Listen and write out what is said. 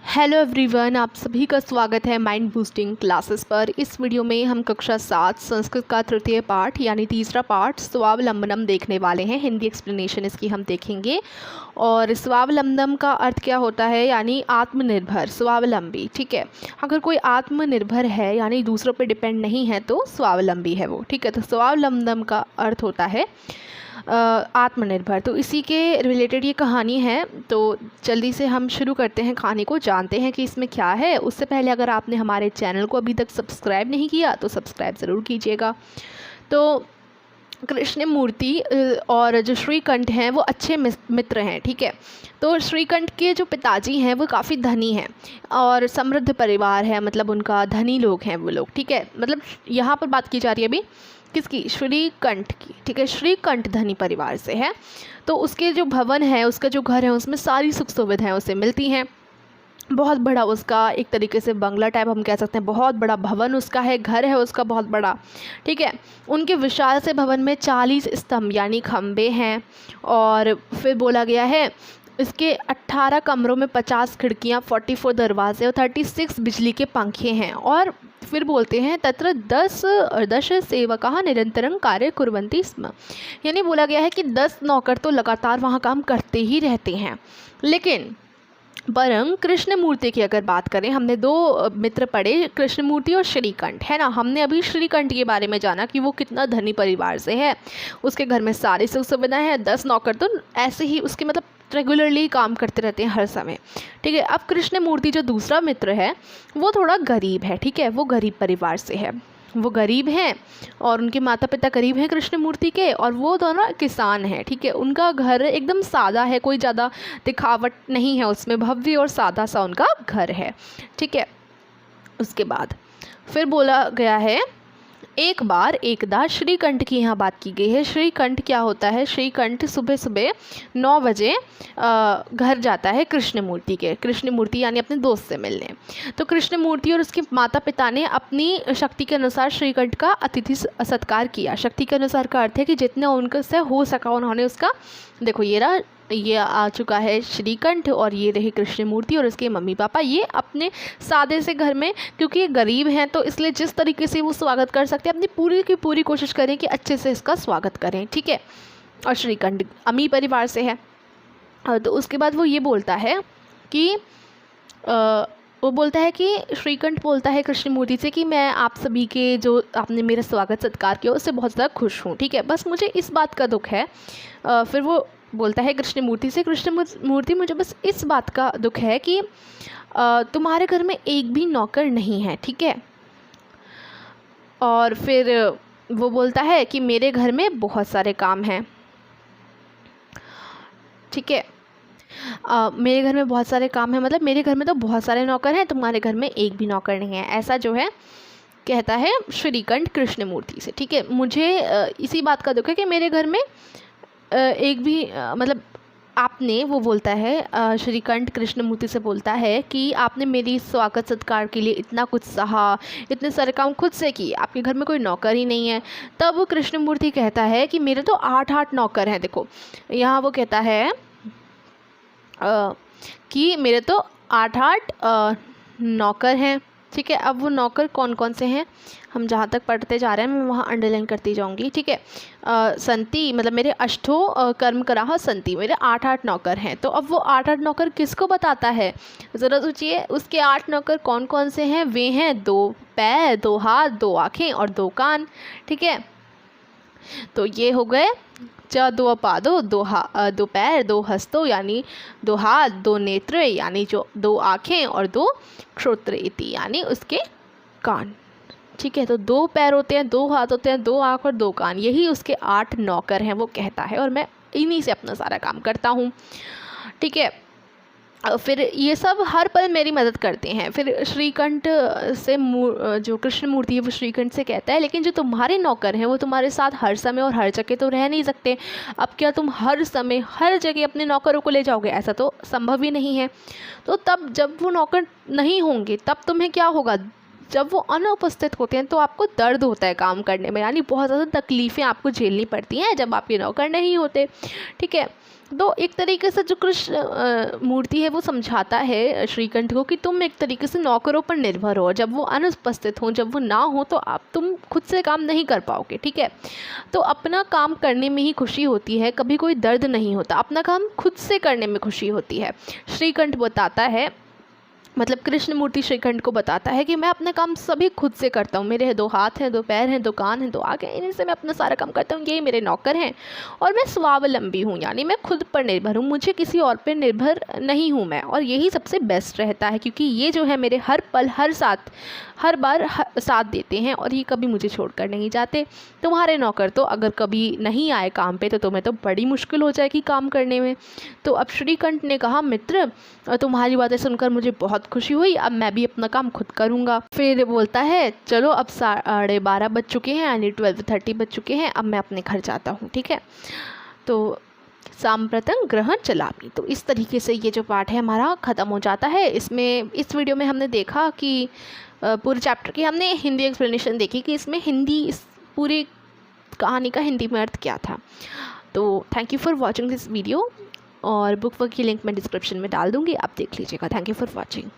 Hello everyone, आप सभी का स्वागत है माइंड बूस्टिंग क्लासेस पर। इस वीडियो में हम कक्षा 7 संस्कृत का तृतीय पाठ यानी तीसरा पाठ स्वावलंबनम देखने वाले हैं। हिंदी एक्सप्लेनेशन इसकी हम देखेंगे। और स्वावलंबनम का अर्थ क्या होता है, यानी आत्मनिर्भर, स्वावलंबी। ठीक है, अगर कोई आत्मनिर्भर है यानी दूसरों पर डिपेंड नहीं है तो स्वावलंबी है वो। ठीक है, तो स्वावलंबनम का अर्थ होता है आत्मनिर्भर। तो इसी के रिलेटेड ये कहानी है। तो जल्दी से हम शुरू करते हैं कहानी को, जानते हैं कि इसमें क्या है। उससे पहले अगर आपने हमारे चैनल को अभी तक सब्सक्राइब नहीं किया तो सब्सक्राइब ज़रूर कीजिएगा। तो कृष्णमूर्ति और जो श्रीकंठ हैं वो अच्छे मित्र हैं। ठीक है, तो श्रीकंठ के जो पिताजी हैं वो काफ़ी धनी हैं और समृद्ध परिवार है, मतलब उनका धनी लोग हैं वो लोग। ठीक है, मतलब यहाँ पर बात की जा रही है अभी किसकी, श्रीकंठ की। ठीक है, श्रीकंठ धनी परिवार से है। तो उसके जो भवन है, उसका जो घर है, उसमें सारी सुख सुविधाएं उसे मिलती हैं। बहुत बड़ा उसका एक तरीके से बंगला टाइप हम कह सकते हैं, बहुत बड़ा भवन उसका है, घर है उसका बहुत बड़ा। ठीक है, उनके विशाल से भवन में 40 स्तंभ यानी खंबे हैं। और फिर बोला गया है इसके 18 कमरों में 50 खिड़कियाँ, 44 दरवाजे और 36 बिजली के पंखे हैं। और फिर बोलते हैं तत्र 10 सेवकाः निरंतरं कार्य कुर्वन्ति स्म, यानी बोला गया है कि 10 नौकर तो लगातार वहाँ काम करते ही रहते हैं। लेकिन बरं कृष्णमूर्ति की अगर बात करें, हमने दो मित्र पढ़े, कृष्णमूर्ति और श्रीकंठ, है ना। हमने अभी श्रीकंठ के बारे में जाना कि वो कितना धनी परिवार से है, उसके घर में सारी सुख सुविधाएं हैं, 10 नौकर तो ऐसे ही उसके मतलब रेगुलरली काम करते रहते हैं हर समय। ठीक है, अब कृष्णमूर्ति जो दूसरा मित्र है वो थोड़ा गरीब है। ठीक है, वो गरीब परिवार से है, वो गरीब हैं और उनके माता पिता गरीब हैं कृष्णमूर्ति के, और वो दोनों किसान हैं। ठीक है, उनका घर एकदम सादा है, कोई ज़्यादा दिखावट नहीं है उसमें, भव्य और सादा सा उनका घर है। ठीक है, उसके बाद फिर बोला गया है एक बार एकदा श्रीकंठ की यहाँ बात की गई है। श्रीकंठ क्या होता है, श्रीकंठ सुबह सुबह 9 बजे घर जाता है कृष्णमूर्ति के, कृष्णमूर्ति यानी अपने दोस्त से मिलने। तो कृष्णमूर्ति और उसके माता पिता ने अपनी शक्ति के अनुसार श्रीकंठ का अतिथि सत्कार किया। शक्ति के अनुसार का अर्थ है कि जितना उनसे हो सका उन्होंने उसका, देखो ये आ चुका है श्रीकंठ और ये रहे कृष्णमूर्ति और उसके मम्मी पापा। ये अपने सादे से घर में, क्योंकि ये गरीब हैं तो इसलिए जिस तरीके से वो स्वागत कर सकते हैं अपनी पूरी की पूरी कोशिश करें कि अच्छे से इसका स्वागत करें। ठीक है, और श्रीकंठ अमीर परिवार से है। तो उसके बाद वो ये बोलता है कि श्रीकंठ बोलता है कृष्णमूर्ति से कि मैं आप सभी के जो आपने मेरा स्वागत सत्कार किया उससे बहुत ज़्यादा खुश हूँ। ठीक है, बस मुझे इस बात का दुख है। फिर वो बोलता है कृष्णमूर्ति से, कृष्णमूर्ति मुझे बस इस बात का दुख है कि तुम्हारे घर में एक भी नौकर नहीं है। ठीक है, और फिर वो बोलता है कि मेरे घर में बहुत सारे काम हैं। ठीक है, मेरे घर में बहुत सारे काम हैं, मतलब मेरे घर में तो बहुत सारे नौकर हैं, तुम्हारे घर में एक भी नौकर नहीं है, ऐसा जो है कहता है श्रीकंठ कृष्णमूर्ति से। ठीक है, मुझे इसी बात का दुख है कि मेरे घर में एक भी मतलब आपने, वो बोलता है श्रीकंठ कृष्णमूर्ति से बोलता है कि आपने मेरी स्वागत सत्कार के लिए इतना कुछ सहा, इतने सारे काम खुद से किए, आपके घर में कोई नौकर ही नहीं है। तब कृष्णमूर्ति कहता है कि मेरे तो 8 नौकर हैं। देखो यहाँ वो कहता है कि मेरे तो 8 नौकर हैं। ठीक है, अब वो नौकर कौन कौन से हैं हम जहाँ तक पढ़ते जा रहे हैं मैं वहाँ अंडरलाइन करती जाऊँगी। ठीक है, संति मतलब मेरे अष्टो कर्म कराह संति, मेरे 8 नौकर हैं। तो अब वो 8 नौकर किसको बताता है, ज़रा सोचिए। उसके 8 नौकर कौन कौन से हैं, वे हैं 2 पैर, 2 हाथ, 2 आँखें और 2 कान। ठीक है, तो ये हो गए 2 पादों, 2 पैर, 2 हस्तों यानी 2 हाथ, 2 नेत्र यानी जो 2 आँखें और 2 श्रोत्र इति यानी उसके कान। ठीक है, तो 2 पैर होते हैं, 2 हाथ होते हैं, 2 आँख और 2 कान, यही उसके 8 नौकर हैं वो कहता है, और मैं इन्हीं से अपना सारा काम करता हूँ। ठीक है, फिर ये सब हर पल मेरी मदद करते हैं। फिर श्रीकंठ से जो कृष्णमूर्ति है वो श्रीकंठ से कहता है लेकिन जो तुम्हारे नौकर हैं वो तुम्हारे साथ हर समय और हर जगह तो रह नहीं सकते। अब क्या तुम हर समय हर जगह अपने नौकरों को ले जाओगे, ऐसा तो संभव ही नहीं है। तो तब जब वो नौकर नहीं होंगे तब तुम्हें क्या होगा, जब वो अनुपस्थित होते हैं तो आपको दर्द होता है काम करने में, यानी बहुत ज़्यादा तकलीफ़ें आपको झेलनी पड़ती हैं जब आपके नौकर नहीं होते। ठीक है, तो एक तरीके से जो कृष्ण मूर्ति है वो समझाता है श्रीकंठ को कि तुम एक तरीके से नौकरों पर निर्भर हो, जब वो अनुपस्थित हों, जब वो ना हो तो आप तुम खुद से काम नहीं कर पाओगे, ठीक है। तो अपना काम करने में ही खुशी होती है, कभी कोई दर्द नहीं होता, अपना काम खुद से करने में खुशी होती है। श्रीकंठ बताता है, मतलब कृष्ण मूर्ति श्रीकंठ को बताता है कि मैं अपना काम सभी खुद से करता हूँ, मेरे 2 हाथ हैं, 2 पैर हैं, 2 कान हैं, 2 आँखें हैं, इन्हीं से मैं अपना सारा काम करता हूँ, यही मेरे नौकर हैं और मैं स्वावलंबी हूँ, यानी मैं खुद पर निर्भर हूँ, मुझे किसी और पर निर्भर नहीं हूँ मैं। और यही सबसे बेस्ट रहता है, क्योंकि ये जो है मेरे हर पल हर बार साथ देते हैं और ये कभी मुझे छोड़कर नहीं जाते। तुम्हारे नौकर तो अगर कभी नहीं आए काम पे तो तुम्हें तो बड़ी मुश्किल हो जाएगी काम करने में। तो अब श्रीकंठ ने कहा, मित्र तुम्हारी बातें सुनकर मुझे बहुत खुशी हुई, अब मैं भी अपना काम खुद करूँगा। फिर बोलता है, चलो अब 12:30 बज चुके हैं, यानी 12:30 बज चुके हैं, अब मैं अपने घर जाता हूँ, ठीक है। तो सांप्रतं ग्रहण चलामि। तो इस तरीके से ये जो पार्ट है हमारा ख़त्म हो जाता है। इसमें इस वीडियो में हमने देखा कि पूरे चैप्टर की हमने हिंदी एक्सप्लेनेशन देखी कि इसमें हिंदी, इस पूरी कहानी का हिंदी में अर्थ क्या था। तो thank you for watching this video, और बुक वर्क की लिंक मैं डिस्क्रिप्शन में डाल दूँगी, आप देख लीजिएगा। Thank you for watching.